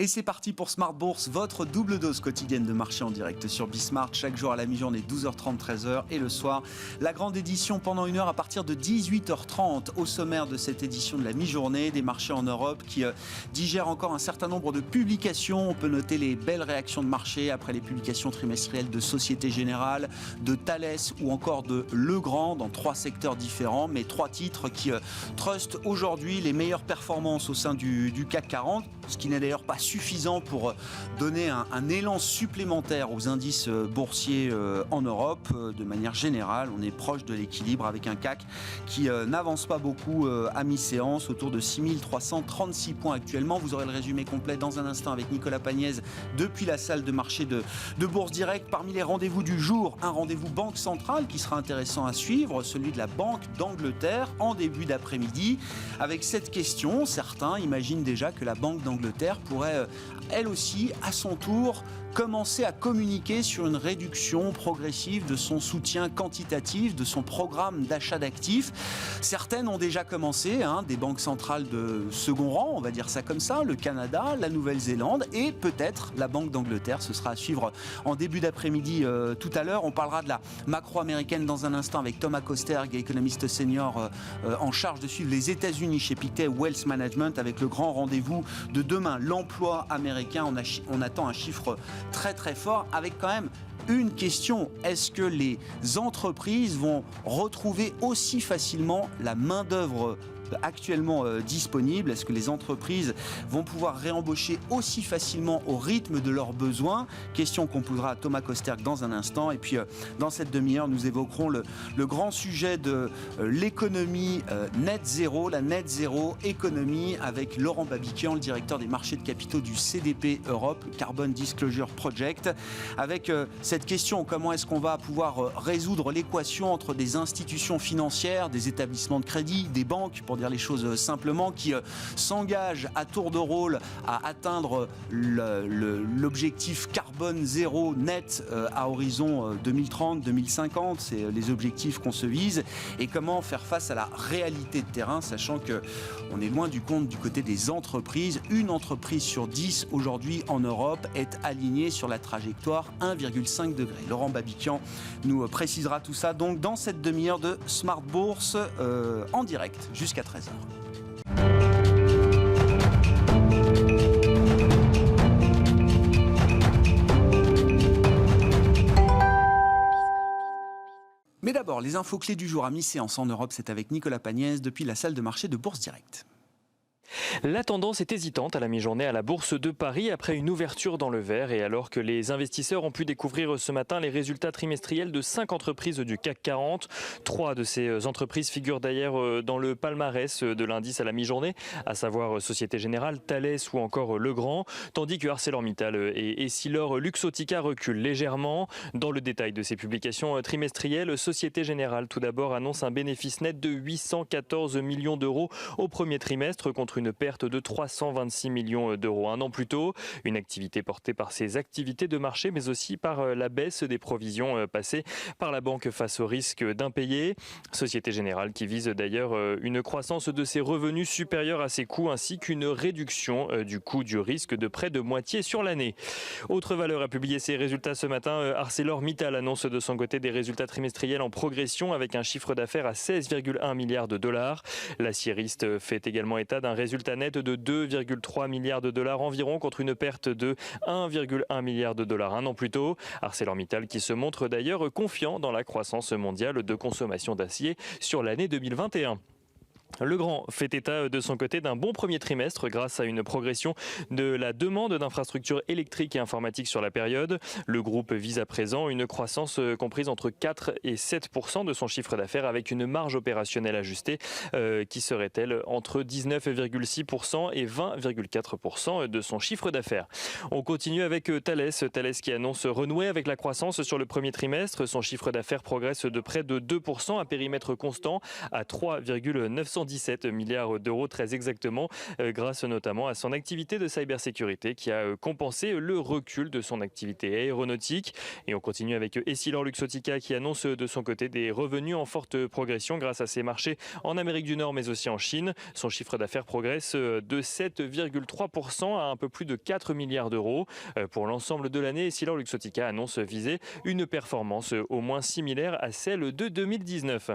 Et c'est parti pour Smart Bourse, votre double dose quotidienne de marché en direct sur Bismart. Chaque jour à la mi-journée, 12h30, 13h. Et le soir, la grande édition pendant une heure à partir de 18h30. Au sommaire de cette édition de la mi-journée, des marchés en Europe qui digèrent encore un certain nombre de publications. On peut noter les belles réactions de marché après les publications trimestrielles de Société Générale, de Thales ou encore de Legrand dans 3 secteurs différents. Mais 3 titres qui trustent aujourd'hui les meilleures performances au sein du CAC 40. Ce qui n'est d'ailleurs pas suffisant pour donner un élan supplémentaire aux indices boursiers en Europe. De manière générale, on est proche de l'équilibre avec un CAC qui n'avance pas beaucoup à mi-séance, autour de 6336 points actuellement. Vous aurez le résumé complet dans un instant avec Nicolas Pagnès depuis la salle de marché de Bourse Direct. Parmi les rendez-vous du jour, un rendez-vous Banque Centrale qui sera intéressant à suivre, celui de la Banque d'Angleterre en début d'après-midi. Avec cette question, certains imaginent déjà que la Banque d'Angleterre pourrait elle aussi, à son tour, commencer à communiquer sur une réduction progressive de son soutien quantitatif, de son programme d'achat d'actifs. Certaines ont déjà commencé, des banques centrales de second rang, on va dire ça comme ça, le Canada, la Nouvelle-Zélande et peut-être la Banque d'Angleterre. Ce sera à suivre en début d'après-midi tout à l'heure. On parlera de la macro-américaine dans un instant avec Thomas Kosterg, économiste senior en charge de suivre les États-Unis chez Pictet Wealth Management avec le grand rendez-vous de demain, l'emploi américain. On attend un chiffre très très fort avec quand même une question. Est-ce que les entreprises vont retrouver aussi facilement la main-d'œuvre actuellement disponible? Est-ce que les entreprises vont pouvoir réembaucher aussi facilement au rythme de leurs besoins? Question qu'on posera à Thomas Kosterg dans un instant. Et puis dans cette demi-heure, nous évoquerons le grand sujet de l'économie net zéro, la net zéro économie avec Laurent Babiquian, le directeur des marchés de capitaux du CDP Europe, le Carbon Disclosure Project. Avec cette question, comment est-ce qu'on va pouvoir résoudre l'équation entre des institutions financières, des établissements de crédit, des banques, pour dire les choses simplement, qui s'engagent à tour de rôle à atteindre l'objectif carbone zéro net à horizon 2030-2050, c'est les objectifs qu'on se vise, et comment faire face à la réalité de terrain, sachant qu'on est loin du compte du côté des entreprises. Une entreprise sur 10 aujourd'hui en Europe est alignée sur la trajectoire 1,5 degré. Laurent Babiquian nous précisera tout ça donc dans cette demi-heure de Smart Bourse en direct jusqu'à 13h. Mais d'abord, les infos clés du jour à mi-séance en Europe, c'est avec Nicolas Pagnès depuis la salle de marché de Bourse Direct. La tendance est hésitante à la mi-journée à la Bourse de Paris après une ouverture dans le vert et alors que les investisseurs ont pu découvrir ce matin les résultats trimestriels de 5 entreprises du CAC 40. 3 de ces entreprises figurent d'ailleurs dans le palmarès de l'indice à la mi-journée, à savoir Société Générale, Thales ou encore Legrand, tandis que ArcelorMittal et EssilorLuxottica reculent légèrement. Dans le détail de ces publications trimestrielles, Société Générale tout d'abord annonce un bénéfice net de 814 millions d'euros au premier trimestre contre une perte de 326 millions d'euros un an plus tôt. Une activité portée par ses activités de marché, mais aussi par la baisse des provisions passées par la banque face au risque d'impayé. Société Générale qui vise d'ailleurs une croissance de ses revenus supérieure à ses coûts, ainsi qu'une réduction du coût du risque de près de moitié sur l'année. Autre valeur a publié ses résultats ce matin. ArcelorMittal annonce de son côté des résultats trimestriels en progression avec un chiffre d'affaires à 16,1 milliards de dollars. L'aciériste fait également état d'un résultat net de 2,3 milliards de dollars environ contre une perte de 1,1 milliard de dollars un an plus tôt. ArcelorMittal qui se montre d'ailleurs confiant dans la croissance mondiale de consommation d'acier sur l'année 2021. Legrand fait état de son côté d'un bon premier trimestre grâce à une progression de la demande d'infrastructures électriques et informatiques sur la période. Le groupe vise à présent une croissance comprise entre 4 et 7% de son chiffre d'affaires avec une marge opérationnelle ajustée qui serait-elle entre 19,6% et 20,4% de son chiffre d'affaires. On continue avec Thales qui annonce renouer avec la croissance sur le premier trimestre. Son chiffre d'affaires progresse de près de 2% à périmètre constant à 3,9 217 milliards d'euros très exactement, grâce notamment à son activité de cybersécurité qui a compensé le recul de son activité aéronautique. Et on continue avec Essilor-Luxottica qui annonce de son côté des revenus en forte progression grâce à ses marchés en Amérique du Nord mais aussi en Chine. Son chiffre d'affaires progresse de 7,3% à un peu plus de 4 milliards d'euros. Pour l'ensemble de l'année, Essilor-Luxottica annonce viser une performance au moins similaire à celle de 2019.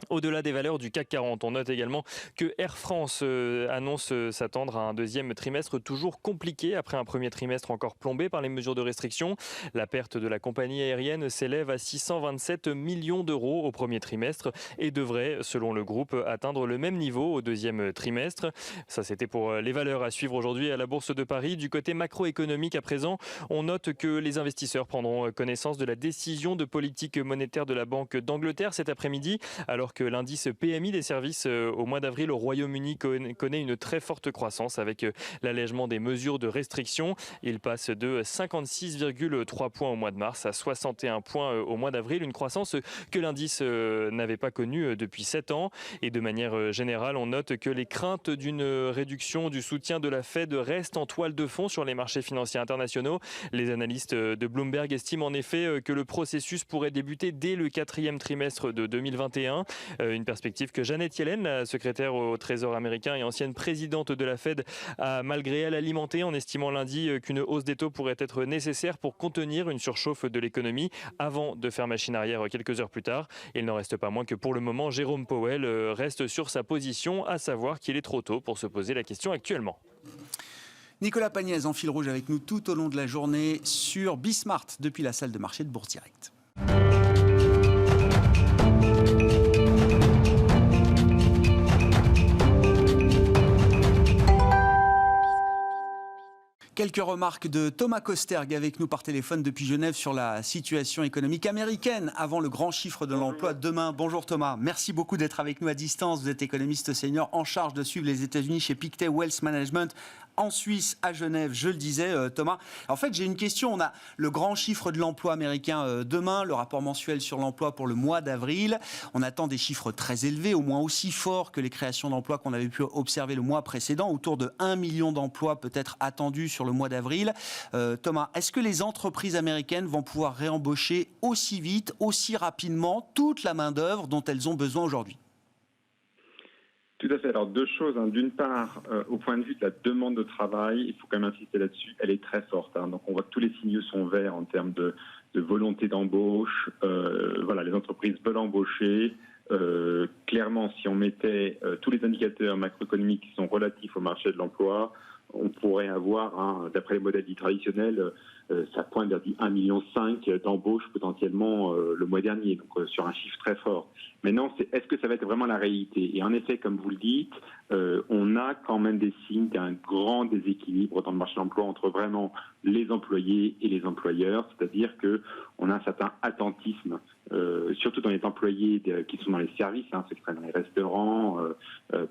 Au-delà des valeurs du CAC 40, on note également que Air France annonce s'attendre à un deuxième trimestre toujours compliqué après un premier trimestre encore plombé par les mesures de restriction. La perte de la compagnie aérienne s'élève à 627 millions d'euros au premier trimestre et devrait, selon le groupe, atteindre le même niveau au deuxième trimestre. Ça, c'était pour les valeurs à suivre aujourd'hui à la Bourse de Paris. Du côté macroéconomique à présent, on note que les investisseurs prendront connaissance de la décision de politique monétaire de la Banque d'Angleterre cet après-midi, alors que l'indice PMI des services au mois d'avril au Royaume-Uni connaît une très forte croissance avec l'allègement des mesures de restriction. Il passe de 56,3 points au mois de mars à 61 points au mois d'avril, une croissance que l'indice n'avait pas connue depuis 7 ans. Et de manière générale, on note que les craintes d'une réduction du soutien de la Fed restent en toile de fond sur les marchés financiers internationaux. Les analystes de Bloomberg estiment en effet que le processus pourrait débuter dès le 4e trimestre de 2021. Une perspective que Janet Yellen, la secrétaire au Trésor américain et ancienne présidente de la Fed, a malgré elle alimentée en estimant lundi qu'une hausse des taux pourrait être nécessaire pour contenir une surchauffe de l'économie avant de faire machine arrière quelques heures plus tard. Il n'en reste pas moins que pour le moment, Jérôme Powell reste sur sa position, à savoir qu'il est trop tôt pour se poser la question actuellement. Nicolas Pagnès en fil rouge avec nous tout au long de la journée sur Bismart depuis la salle de marché de Bourse Direct. Quelques remarques de Thomas Kosterg avec nous par téléphone depuis Genève sur la situation économique américaine avant le grand chiffre de l'emploi demain. Bonjour Thomas, merci beaucoup d'être avec nous à distance. Vous êtes économiste senior en charge de suivre les États-Unis chez Pictet Wealth Management en Suisse, à Genève, je le disais Thomas. En fait, j'ai une question. On a le grand chiffre de l'emploi américain demain, le rapport mensuel sur l'emploi pour le mois d'avril. On attend des chiffres très élevés, au moins aussi forts que les créations d'emplois qu'on avait pu observer le mois précédent, autour de 1 million d'emplois peut-être attendus sur le mois d'avril. Thomas, est-ce que les entreprises américaines vont pouvoir réembaucher aussi vite, aussi rapidement toute la main-d'œuvre dont elles ont besoin aujourd'hui ? Tout à fait. Alors, deux choses. D'une part, au point de vue de la demande de travail, il faut quand même insister là-dessus, elle est très forte. Donc, on voit que tous les signaux sont verts en termes de volonté d'embauche. Voilà, les entreprises veulent embaucher. Clairement, si on mettait tous les indicateurs macroéconomiques qui sont relatifs au marché de l'emploi, on pourrait avoir, d'après les modèles dits traditionnels, ça pointe vers 1,5 million d'embauches potentiellement le mois dernier, donc sur un chiffre très fort. Maintenant, est-ce que ça va être vraiment la réalité ? Et en effet, comme vous le dites, on a quand même des signes d'un grand déséquilibre dans le marché de l'emploi entre vraiment les employés et les employeurs, c'est-à-dire qu'on a un certain attentisme, surtout dans les employés qui sont dans les services, ceux qui travaillent dans les restaurants,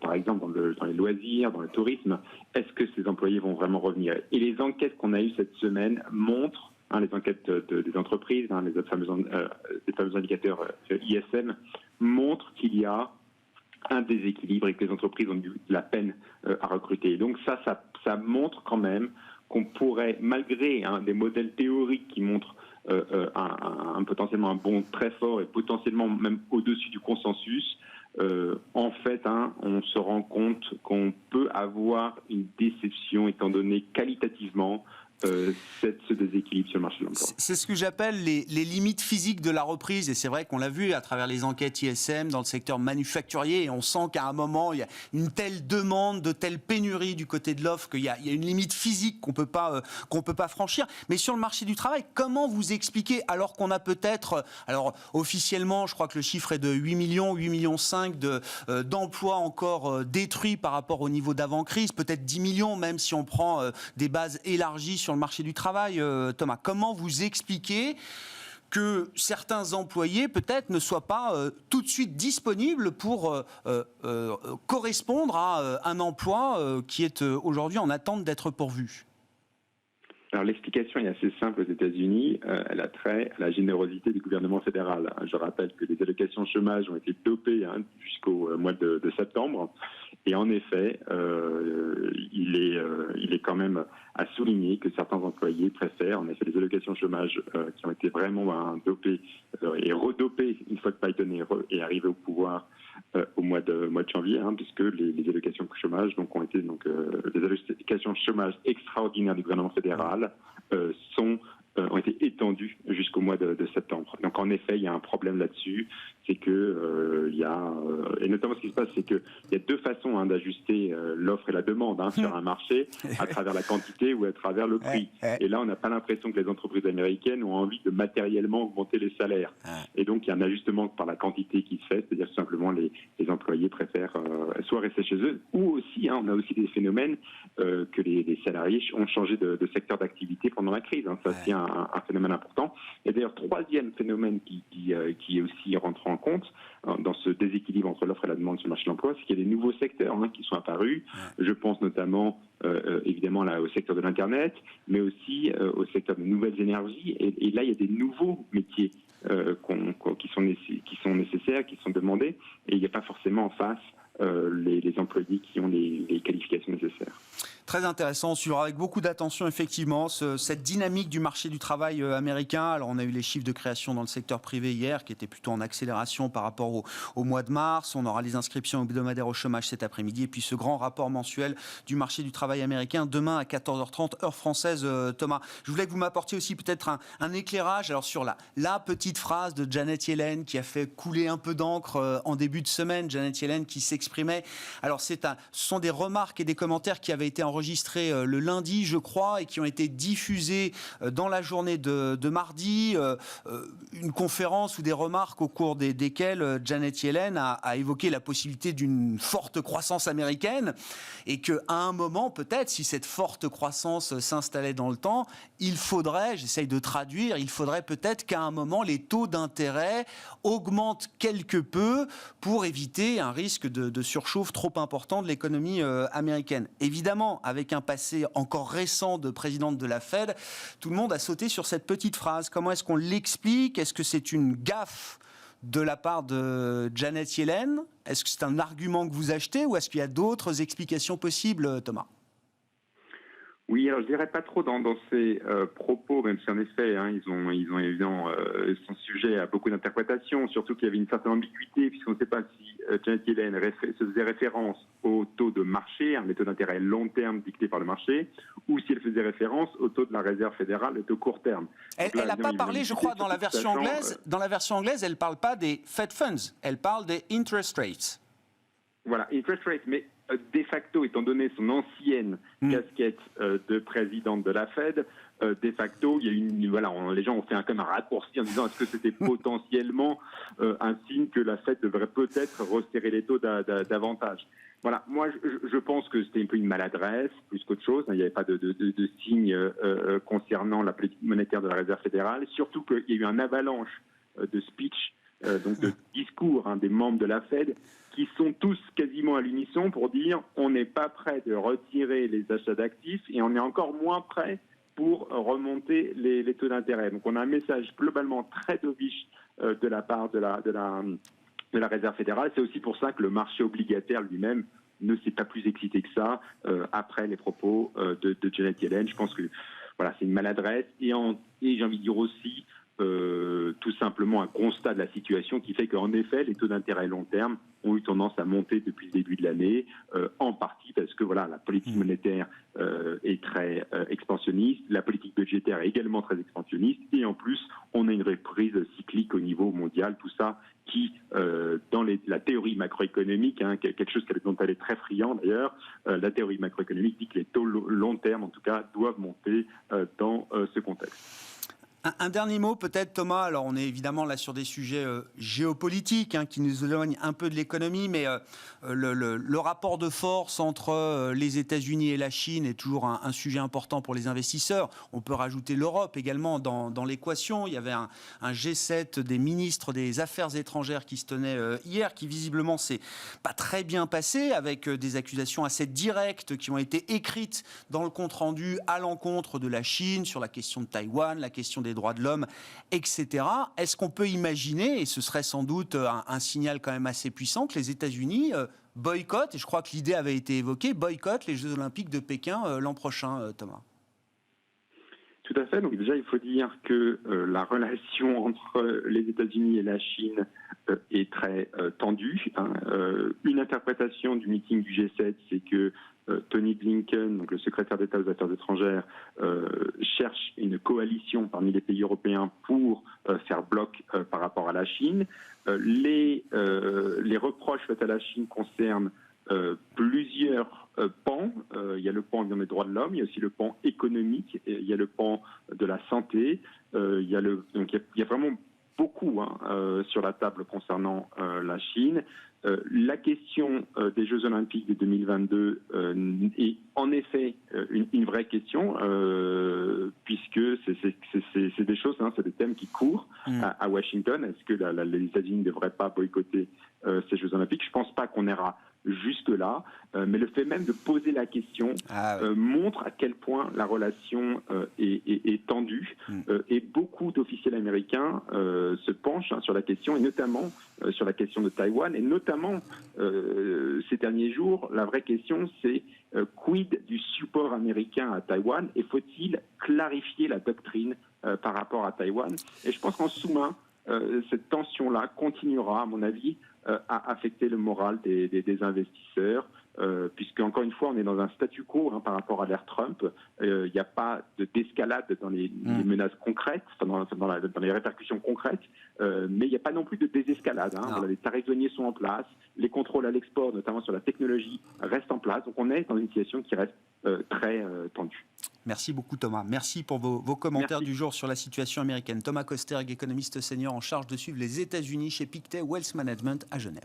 par exemple dans les loisirs, dans le tourisme. Est-ce que ces employés vont vraiment revenir ? Et les enquêtes qu'on a eues cette semaine montrent, les enquêtes des entreprises, les fameux indicateurs ISM, montrent qu'il y a un déséquilibre et que les entreprises ont eu de la peine à recruter. Donc ça montre quand même qu'on pourrait, malgré des modèles théoriques qui montrent potentiellement un bond très fort et potentiellement même au-dessus du consensus, en fait, on se rend compte qu'on peut avoir une déception étant donné qualitativement ce déséquilibre sur le marché de l'emploi. C'est ce que j'appelle les limites physiques de la reprise, et c'est vrai qu'on l'a vu à travers les enquêtes ISM dans le secteur manufacturier, et on sent qu'à un moment il y a une telle demande, de telle pénurie du côté de l'offre qu'il y a une limite physique qu'on peut pas franchir. Mais sur le marché du travail, comment vous expliquez, alors qu'on a peut-être, alors officiellement je crois que le chiffre est de 8 millions 5 d'emplois encore détruits par rapport au niveau d'avant-crise, peut-être 10 millions même si on prend des bases élargies sur le marché du travail, Thomas. Comment vous expliquez que certains employés peut-être ne soient pas tout de suite disponibles pour correspondre à un emploi qui est aujourd'hui en attente d'être pourvu ? Alors l'explication est assez simple aux États-Unis, elle a trait à la générosité du gouvernement fédéral. Je rappelle que les allocations chômage ont été dopées jusqu'au mois de septembre, et en effet, il est quand même à souligner que certains employés préfèrent en effet les allocations chômage qui ont été vraiment dopées et redopées une fois que Biden est arrivé au pouvoir au mois de janvier, puisque les allocations chômage ont été les allocations chômage extraordinaires du gouvernement fédéral ont été étendues jusqu'au mois de septembre. Donc en effet, il y a un problème là-dessus, c'est que et notamment ce qui se passe, c'est qu'il y a deux façons d'ajuster l'offre et la demande sur un marché, à travers la quantité ou à travers le prix. Et là, on n'a pas l'impression que les entreprises américaines ont envie de matériellement augmenter les salaires. Et donc il y a un ajustement par la quantité qui se fait, c'est-à-dire tout simplement les employés préfèrent soit rester chez eux, ou aussi, on a aussi des phénomènes que les salariés ont changé de secteur d'activité pendant la crise. Ça, c'est un phénomène important. Et d'ailleurs, troisième phénomène qui est aussi rentré en compte dans ce déséquilibre entre l'offre et la demande sur le marché de l'emploi, c'est qu'il y a des nouveaux secteurs qui sont apparus. Je pense notamment évidemment là, au secteur de l'Internet, mais aussi au secteur de nouvelles énergies. Et là, il y a des nouveaux métiers qui sont nécessaires, qui sont demandés, et il n'y a pas forcément en face les employés qui ont les qualifications nécessaires. Très intéressant, on suivra avec beaucoup d'attention effectivement cette dynamique du marché du travail américain. Alors on a eu les chiffres de création dans le secteur privé hier qui étaient plutôt en accélération par rapport au mois de mars. On aura les inscriptions hebdomadaires au chômage cet après-midi et puis ce grand rapport mensuel du marché du travail américain demain à 14h30 heure française. Thomas, je voulais que vous m'apportiez aussi peut-être un éclairage alors sur la petite phrase de Janet Yellen qui a fait couler un peu d'encre en début de semaine. Janet Yellen qui s'exprimait. Alors ce sont des remarques et des commentaires qui avaient été enregistrés le lundi, je crois, et qui ont été diffusés dans la journée de mardi. Une conférence ou des remarques au cours desquelles Janet Yellen a évoqué la possibilité d'une forte croissance américaine et qu'à un moment, peut-être, si cette forte croissance s'installait dans le temps, j'essaye de traduire, il faudrait peut-être qu'à un moment, les taux d'intérêt augmentent quelque peu pour éviter un risque de surchauffe trop important de l'économie américaine. Évidemment, avec un passé encore récent de présidente de la Fed, tout le monde a sauté sur cette petite phrase. Comment est-ce qu'on l'explique ? Est-ce que c'est une gaffe de la part de Janet Yellen ? Est-ce que c'est un argument que vous achetez ou est-ce qu'il y a d'autres explications possibles, Thomas ? Oui, alors je dirais pas trop dans ces propos, même si en effet, ils ont évidemment sont sujets à beaucoup d'interprétations, surtout qu'il y avait une certaine ambiguïté, puisqu'on ne sait pas si Janet Yellen se faisait référence au taux de marché, les taux d'intérêt long terme dictés par le marché, ou si elle faisait référence au taux de la réserve fédérale, le taux court terme. Elle n'a pas parlé, je crois, dans la version anglaise. Dans la version anglaise, elle ne parle pas des Fed Funds, elle parle des interest rates. Voilà, interest rates, mais de facto, étant donné son ancienne casquette de présidente de la Fed, de facto, il y a les gens ont fait comme un raccourci en disant est-ce que c'était potentiellement un signe que la Fed devrait peut-être resserrer les taux davantage. Voilà, moi je pense que c'était un peu une maladresse plus qu'autre chose. Il n'y avait pas de signe concernant la politique monétaire de la Réserve fédérale, surtout qu'il y a eu un avalanche de speech, donc de discours des membres de la Fed, qui sont tous quasiment à l'unisson pour dire on n'est pas prêt de retirer les achats d'actifs et on est encore moins prêt pour remonter les taux d'intérêt. Donc on a un message globalement très dovish de la part de la Réserve fédérale. C'est aussi pour ça que le marché obligataire lui-même ne s'est pas plus excité que ça après les propos de Janet Yellen. Je pense que c'est une maladresse et j'ai envie de dire aussi tout simplement un constat de la situation qui fait qu'en effet, les taux d'intérêt long terme ont eu tendance à monter depuis le début de l'année, en partie parce que la politique monétaire est très expansionniste, la politique budgétaire est également très expansionniste, et en plus, on a une reprise cyclique au niveau mondial, tout ça qui, dans la théorie macroéconomique, quelque chose dont elle est très friande d'ailleurs, la théorie macroéconomique dit que les taux long terme, en tout cas, doivent monter dans ce contexte. Un dernier mot peut-être, Thomas. Alors on est évidemment là sur des sujets géopolitiques qui nous éloignent un peu de l'économie, mais le rapport de force entre les États-Unis et la Chine est toujours un sujet important pour les investisseurs. On peut rajouter l'Europe également dans l'équation. Il y avait un G7 des ministres des Affaires étrangères qui se tenait hier, qui visiblement s'est pas très bien passé, avec des accusations assez directes qui ont été écrites dans le compte-rendu à l'encontre de la Chine sur la question de Taïwan, la question des droits de l'homme, etc. Est-ce qu'on peut imaginer, et ce serait sans doute un signal quand même assez puissant, que les États-Unis boycottent, et je crois que l'idée avait été évoquée, boycottent les Jeux Olympiques de Pékin l'an prochain, Thomas? Tout à fait. Donc déjà, il faut dire que la relation entre les États-Unis et la Chine est très tendue. Une interprétation du meeting du G7, c'est que Tony Blinken, donc le secrétaire d'État aux Affaires étrangères, cherche une coalition parmi les pays européens pour faire bloc par rapport à la Chine. Les reproches faits à la Chine concernent plusieurs pans. Il y a le pan des droits de l'homme, il y a aussi le pan économique, il y a le pan de la santé. Donc il y a vraiment beaucoup sur la table concernant la Chine. La question des Jeux Olympiques de 2022 est en effet une vraie question, puisque c'est des choses, c'est des thèmes qui courent à Washington. Est-ce que les États-Unis ne devraient pas boycotter ces Jeux Olympiques? Je ne pense pas qu'on ira jusque-là, mais le fait même de poser la question montre à quel point la relation est tendue, et beaucoup d'officiels américains se penchent sur la question, et notamment sur la question de Taïwan, et notamment ces derniers jours, la vraie question c'est quid du support américain à Taïwan, et faut-il clarifier la doctrine par rapport à Taïwan? Et je pense qu'en sous-main, cette tension-là continuera, à mon avis, à affecter le moral des investisseurs, puisque encore une fois, on est dans un statu quo par rapport à l'ère Trump. Il n'y a pas d'escalade dans les menaces concrètes, dans les répercussions concrètes, mais il n'y a pas non plus de désescalade. Voilà, les tarifs douaniers sont en place, les contrôles à l'export, notamment sur la technologie, restent en place. Donc on est dans une situation qui reste très tendue. Merci beaucoup Thomas. Merci pour vos commentaires du jour sur la situation américaine. Thomas Kosterg, économiste senior en charge de suivre les États-Unis chez Pictet Wealth Management à Genève.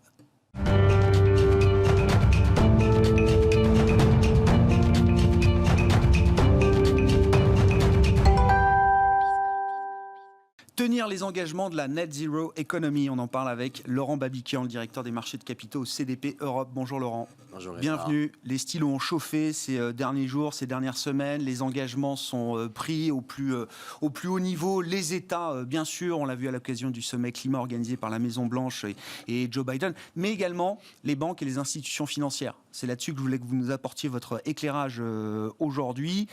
Tenir les engagements de la Net Zero Economy, on en parle avec Laurent Babiquian, le directeur des marchés de capitaux au CDP Europe. Bonjour Laurent. Bonjour. Bienvenue. Les stylos ont chauffé ces derniers jours, ces dernières semaines. Les engagements sont pris au plus haut niveau. Les États, bien sûr, on l'a vu à l'occasion du sommet climat organisé par la Maison-Blanche et Joe Biden, mais également les banques et les institutions financières. C'est là-dessus que je voulais que vous nous apportiez votre éclairage aujourd'hui.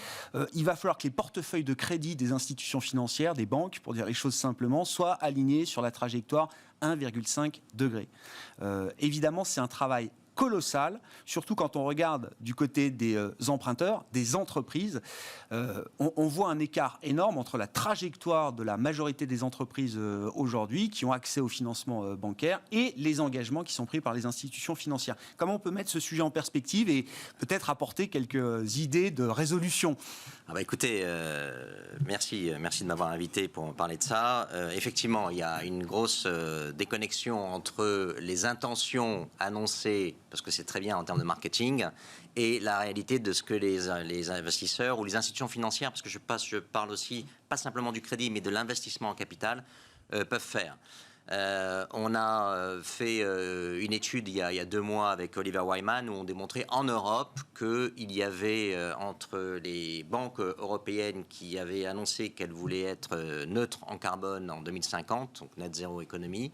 Il va falloir que les portefeuilles de crédit des institutions financières, des banques, pour dire les choses simplement, soient alignés sur la trajectoire 1,5 degré. Évidemment, c'est un travail colossal, surtout quand on regarde du côté des emprunteurs, des entreprises. On voit un écart énorme entre la trajectoire de la majorité des entreprises aujourd'hui qui ont accès au financement bancaire et les engagements qui sont pris par les institutions financières. Comment on peut mettre ce sujet en perspective et peut-être apporter quelques idées de résolution? Écoutez, merci de m'avoir invité pour parler de ça. Effectivement, il y a une grosse déconnexion entre les intentions annoncées, parce que c'est très bien en termes de marketing, et la réalité de ce que les investisseurs ou les institutions financières, parce que je parle aussi pas simplement du crédit, mais de l'investissement en capital, peuvent faire. On a fait une étude il y a 2 mois avec Oliver Wyman où on démontrait en Europe qu'il y avait entre les banques européennes qui avaient annoncé qu'elles voulaient être neutres en carbone en 2050, donc net zéro économie,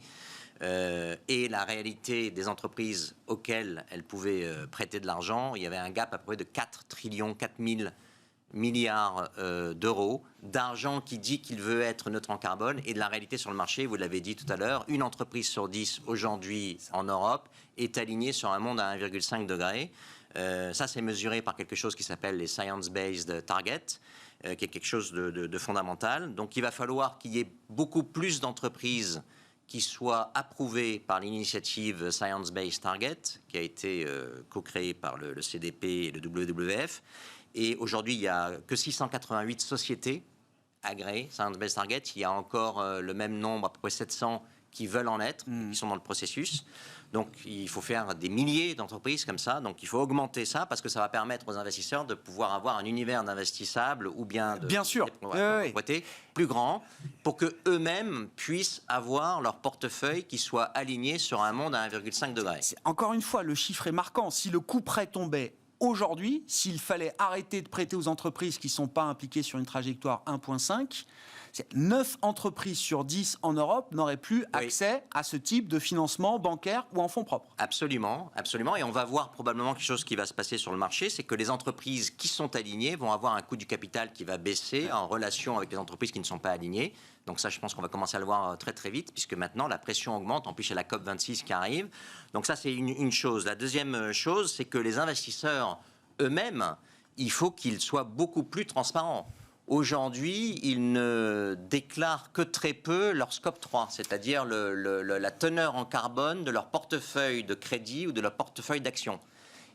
et la réalité des entreprises auxquelles elles pouvaient prêter de l'argent, il y avait un gap à peu près de 4 000 milliards d'euros d'argent qui dit qu'il veut être neutre en carbone, et de la réalité sur le marché, vous l'avez dit tout à l'heure, une entreprise sur 10 aujourd'hui en Europe est alignée sur un monde à 1,5 degré. Ça, c'est mesuré par quelque chose qui s'appelle les Science-Based Targets, qui est quelque chose de fondamental. Donc il va falloir qu'il y ait beaucoup plus d'entreprises qui soient approuvées par l'initiative Science-Based Target, qui a été co-créée par le CDP et le WWF. Et aujourd'hui, il n'y a que 688 sociétés agréés, science-based target. Il y a encore le même nombre, à peu près 700, qui veulent en être, qui sont dans le processus. Donc, il faut faire des milliers d'entreprises comme ça. Donc, il faut augmenter ça parce que ça va permettre aux investisseurs de pouvoir avoir un univers d'investissables ou bien de propriétés plus grand pour qu'eux-mêmes puissent avoir leur portefeuille qui soit aligné sur un monde à 1,5 degré. Encore une fois, le chiffre est marquant. Si le coût prêt tombait aujourd'hui, s'il fallait arrêter de prêter aux entreprises qui ne sont pas impliquées sur une trajectoire 1,5, 9 entreprises sur 10 en Europe n'auraient plus accès à ce type de financement bancaire ou en fonds propres. Absolument, absolument. Et on va voir probablement quelque chose qui va se passer sur le marché, c'est que les entreprises qui sont alignées vont avoir un coût du capital qui va baisser en relation avec les entreprises qui ne sont pas alignées. Donc ça, je pense qu'on va commencer à le voir très très vite, puisque maintenant la pression augmente. En plus, il y a la COP26 qui arrive. Donc ça, c'est une chose. La deuxième chose, c'est que les investisseurs eux-mêmes, il faut qu'ils soient beaucoup plus transparents. Aujourd'hui, ils ne déclarent que très peu leur scope 3, c'est-à-dire la teneur en carbone de leur portefeuille de crédit ou de leur portefeuille d'actions.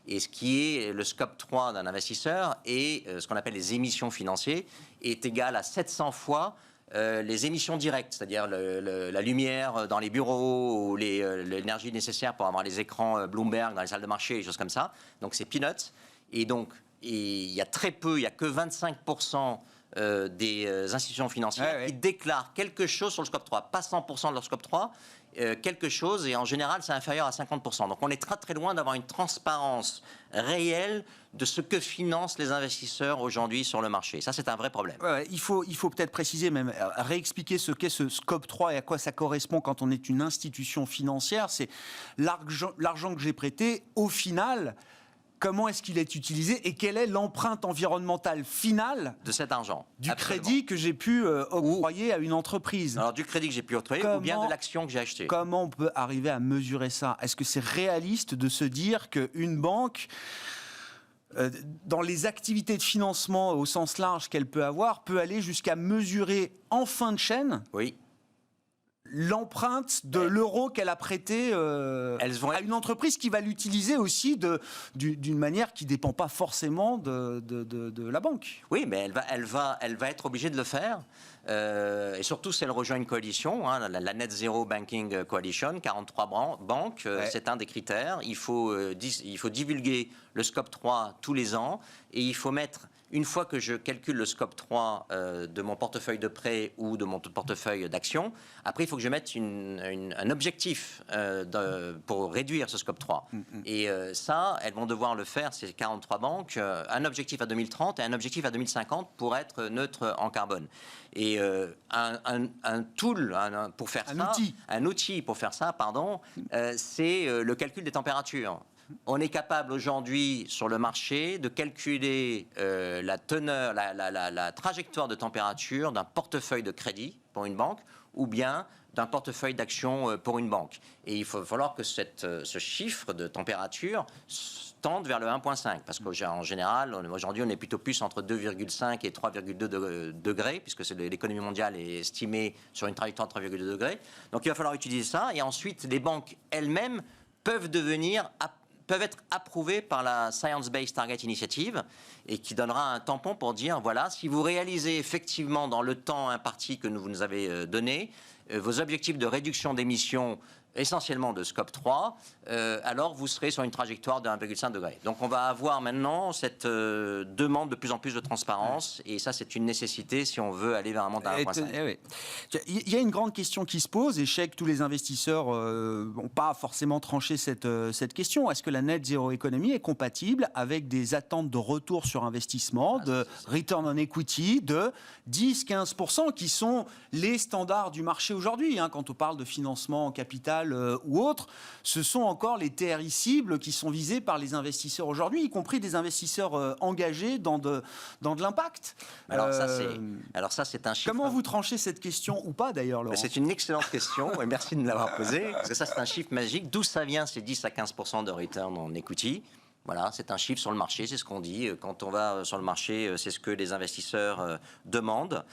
Et ce qui est le scope 3 d'un investisseur et ce qu'on appelle les émissions financières est égal à 700 fois les émissions directes, c'est-à-dire la lumière dans les bureaux ou l'énergie nécessaire pour avoir les écrans Bloomberg dans les salles de marché, des choses comme ça. Donc c'est peanuts. Et donc il y a très peu, il n'y a que 25% des institutions financières qui déclarent quelque chose sur le scope 3, pas 100% de leur scope 3, quelque chose, et en général c'est inférieur à 50%. Donc on est très très loin d'avoir une transparence réelle de ce que financent les investisseurs aujourd'hui sur le marché. Ça, c'est un vrai problème. Il faut peut-être préciser, même réexpliquer ce qu'est ce scope 3 et à quoi ça correspond quand on est une institution financière. C'est l'argent que j'ai prêté, au final, comment est-ce qu'il est utilisé et quelle est l'empreinte environnementale finale de cet argent, du crédit que j'ai pu octroyer à une entreprise. Alors du crédit que j'ai pu octroyer ou bien de l'action que j'ai achetée. Comment on peut arriver à mesurer ça? Est-ce que c'est réaliste de se dire qu'une banque, dans les activités de financement au sens large qu'elle peut avoir, peut aller jusqu'à mesurer en fin de chaîne l'empreinte de l'euro qu'elle a prêté à une entreprise qui va l'utiliser aussi d'une manière qui ne dépend pas forcément de la banque. Oui, mais elle va être obligée de le faire. Et surtout, si elle rejoint une coalition, la Net Zero Banking Coalition, 43 banques, c'est un des critères. Il faut divulguer le scope 3 tous les ans et il faut mettre, une fois que je calcule le scope 3 de mon portefeuille de prêt ou de mon portefeuille d'actions, après il faut que je mette un objectif pour réduire ce scope 3. Et ça, elles vont devoir le faire, ces 43 banques, un objectif à 2030 et un objectif à 2050 pour être neutre en carbone. Et un tool pour faire un outil pour faire ça, c'est le calcul des températures. On est capable aujourd'hui sur le marché de calculer la teneur, la trajectoire de température d'un portefeuille de crédit pour une banque ou bien d'un portefeuille d'actions pour une banque. Et il va falloir que ce chiffre de température tende vers le 1,5 parce qu'en général, aujourd'hui, on est plutôt plus entre 2,5 et 3,2 degrés puisque l'économie mondiale est estimée sur une trajectoire de 3,2 degrés. Donc il va falloir utiliser ça et ensuite les banques elles-mêmes peuvent être approuvées par la Science Based Target Initiative et qui donnera un tampon pour dire, voilà, si vous réalisez effectivement dans le temps imparti que vous nous avez donné, vos objectifs de réduction d'émissions essentiellement de scope 3, alors vous serez sur une trajectoire de 1,5 degré. Donc on va avoir maintenant cette demande de plus en plus de transparence et ça c'est une nécessité si on veut aller vers un monde à 1,5. Il y a une grande question qui se pose et je sais que tous les investisseurs n'ont pas forcément tranché cette question. Est-ce que la net zero economy est compatible avec des attentes de retour sur investissement, de return on equity de 10-15% qui sont les standards du marché aujourd'hui quand on parle de financement en capital ou autres, ce sont encore les TRI cibles qui sont visés par les investisseurs aujourd'hui, y compris des investisseurs engagés dans de l'impact. Alors ça, c'est un chiffre. Comment vous tranchez cette question ou pas d'ailleurs, Laurent? C'est une excellente question et merci de me l'avoir posée. Parce que ça, c'est un chiffre magique. D'où ça vient ces 10 à 15% de return on equity? Voilà, c'est un chiffre sur le marché, c'est ce qu'on dit. Quand on va sur le marché, c'est ce que les investisseurs demandent.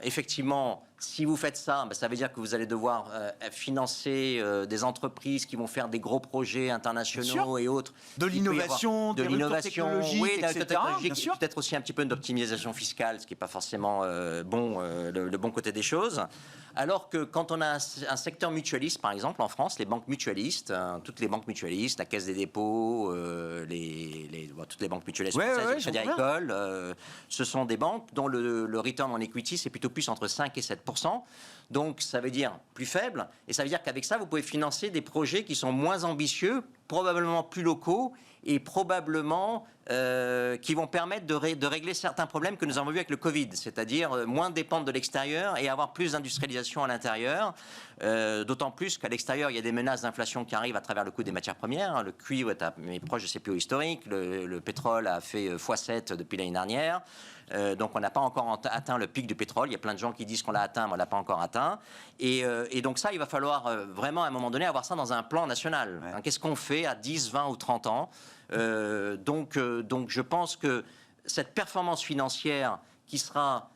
Effectivement, si vous faites ça, ça veut dire que vous allez devoir financer des entreprises qui vont faire des gros projets internationaux et autres. De l'innovation, de l'innovation, technologique, etc. Bien sûr. Peut-être aussi un petit peu d'optimisation fiscale, ce qui n'est pas forcément le bon côté des choses. Alors que quand on a un secteur mutualiste, par exemple, en France, les banques mutualistes, toutes les banques mutualistes, la Caisse des dépôts, toutes les banques mutualistes, le Crédit Agricole, ce sont des banques dont le return on equity, c'est plutôt plus entre 5 et 7%. Donc, ça veut dire plus faible. Et ça veut dire qu'avec ça, vous pouvez financer des projets qui sont moins ambitieux, probablement plus locaux et probablement qui vont permettre de régler certains problèmes que nous avons vus avec le Covid, c'est-à-dire moins dépendre de l'extérieur et avoir plus d'industrialisation à l'intérieur, d'autant plus qu'à l'extérieur, il y a des menaces d'inflation qui arrivent à travers le coût des matières premières. Le cuivre est proche de ses plus hauts historiques, le pétrole a fait x7 depuis l'année dernière. Donc on n'a pas encore atteint le pic du pétrole. Il y a plein de gens qui disent qu'on l'a atteint, mais on ne l'a pas encore atteint. Et donc ça, il va falloir vraiment à un moment donné avoir ça dans un plan national. Ouais. Qu'est-ce qu'on fait à 10, 20 ou 30 ans donc je pense que cette performance financière qui sera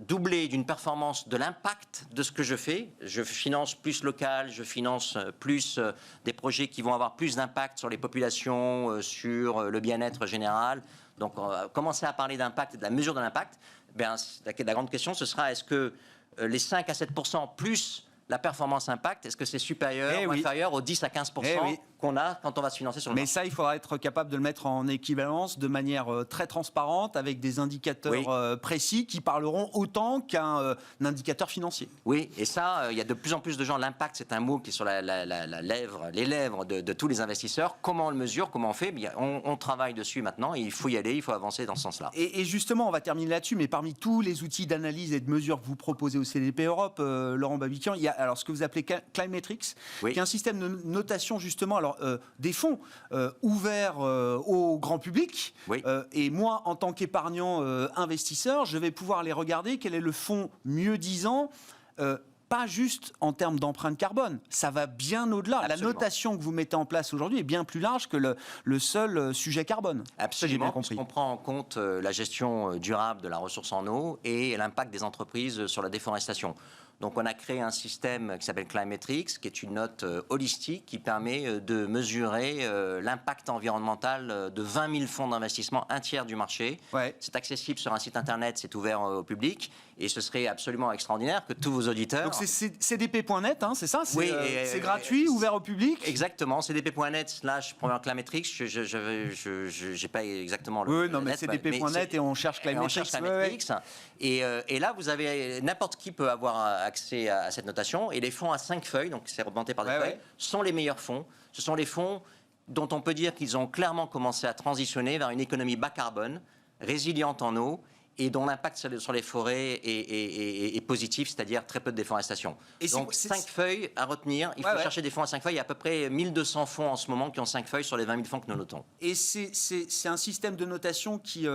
doublée d'une performance de l'impact de ce que je fais. Je finance plus local, je finance plus des projets qui vont avoir plus d'impact sur les populations, sur le bien-être général. Donc, on va commencer à parler d'impact et de la mesure de l'impact. La grande question, ce sera est-ce que les 5 à 7% plus la performance impact, est-ce que c'est supérieur ou inférieur aux 10 à 15% qu'on a quand on va se financer sur le marché? Mais ça, il faudra être capable de le mettre en équivalence de manière très transparente, avec des indicateurs précis qui parleront autant qu'un indicateur financier. Oui, et ça, il y a de plus en plus de gens. L'impact, c'est un mot qui est sur les lèvres de tous les investisseurs. Comment on le mesure? Comment on fait? On travaille dessus maintenant et il faut y aller, il faut avancer dans ce sens-là. Et justement, on va terminer là-dessus, mais parmi tous les outils d'analyse et de mesure que vous proposez au CDP Europe, Laurent Babiquian, il y a alors ce que vous appelez Climetrix, qui est un système de notation justement des fonds ouverts au grand public. Et moi, en tant qu'épargnant investisseur, je vais pouvoir les regarder. Quel est le fonds mieux disant pas juste en termes d'empreinte carbone, ça va bien au-delà. Absolument. La notation que vous mettez en place aujourd'hui est bien plus large que le seul sujet carbone. Absolument, j'ai bien compris. Parce qu'on prend en compte la gestion durable de la ressource en eau et l'impact des entreprises sur la déforestation. Donc on a créé un système qui s'appelle Climetrix, qui est une note holistique qui permet de mesurer l'impact environnemental de 20 000 fonds d'investissement, un tiers du marché. C'est accessible sur un site internet, c'est ouvert au public et ce serait absolument extraordinaire que tous vos auditeurs... Donc c'est cdp.net, hein, c'est ça? C'est gratuit, ouvert au public? Exactement, cdp.net/programme Climetrix, je n'ai pas exactement le... Oui, non, mais cdp.net et on cherche Climetrix. Et là, vous avez... N'importe qui peut avoir accès à cette notation, et les fonds à 5 feuilles, donc c'est remonté par des feuilles, sont les meilleurs fonds. Ce sont les fonds dont on peut dire qu'ils ont clairement commencé à transitionner vers une économie bas carbone, résiliente en eau, et dont l'impact sur les forêts est positif, c'est-à-dire très peu de déforestation. Et donc 5 feuilles à retenir, il faut chercher des fonds à 5 feuilles, il y a à peu près 1200 fonds en ce moment qui ont 5 feuilles sur les 20 000 fonds que nous notons. Et c'est un système de notation qui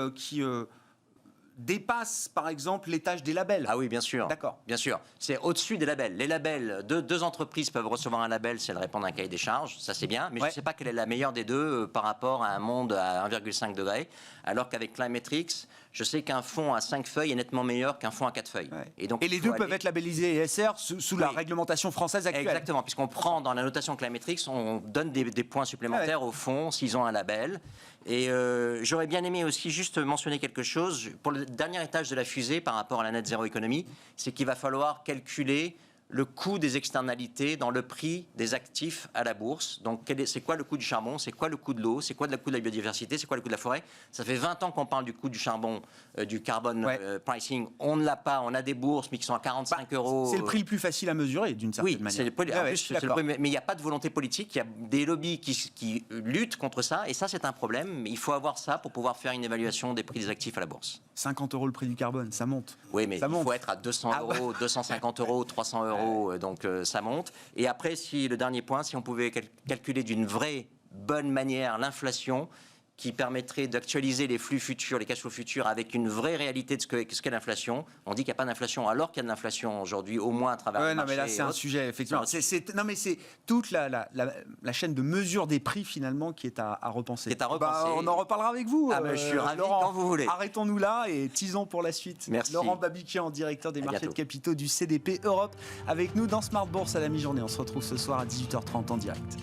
dépasse, par exemple, l'étage des labels. Ah oui, bien sûr. D'accord. Bien sûr. C'est au-dessus des labels. Les labels, deux entreprises peuvent recevoir un label si elles répondent à un cahier des charges. Ça, c'est bien. Mais je ne sais pas quelle est la meilleure des deux par rapport à un monde à 1,5 degré. Alors qu'avec Climetrix, je sais qu'un fonds à 5 feuilles est nettement meilleur qu'un fonds à 4 feuilles. Et les deux peuvent être labellisés ESR sous la réglementation française actuelle. Exactement. Puisqu'on prend dans la notation Climetrix, on donne des points supplémentaires aux fonds s'ils ont un label. Et j'aurais bien aimé aussi juste mentionner quelque chose. Pour le dernier étage de la fusée par rapport à la net zéro économie, c'est qu'il va falloir calculer le coût des externalités dans le prix des actifs à la bourse. Donc, c'est quoi le coût du charbon? C'est quoi le coût de l'eau? C'est quoi le coût de la biodiversité? C'est quoi le coût de la forêt? Ça fait 20 ans qu'on parle du coût du charbon, du carbone pricing. On ne l'a pas. On a des bourses, mais qui sont à 45 euros. C'est le prix le plus facile à mesurer, d'une certaine manière. Oui, mais il n'y a pas de volonté politique. Il y a des lobbies qui luttent contre ça. Et ça, c'est un problème. Il faut avoir ça pour pouvoir faire une évaluation des prix des actifs à la bourse. 50 € le prix du carbone, ça monte. Oui, mais il faut être à 200 €, 250 €, 300 €, donc ça monte. Et après, le dernier point, si on pouvait calculer d'une vraie bonne manière l'inflation, qui permettrait d'actualiser les flux futurs, les cash flows futurs avec une vraie réalité de ce qu'est l'inflation. On dit qu'il n'y a pas d'inflation alors qu'il y a de l'inflation aujourd'hui, au moins à travers le marché. Non, mais là, c'est un sujet, effectivement. Non, mais c'est toute la chaîne de mesure des prix, finalement, qui est à repenser. Qui est à repenser. On en reparlera avec vous. Je suis ravi Laurent, quand vous voulez. Arrêtons-nous là et teasons pour la suite. Merci. Laurent Babiquian, directeur des marchés de capitaux du CDP Europe, avec nous dans Smart Bourse à la mi-journée. On se retrouve ce soir à 18h30 en direct.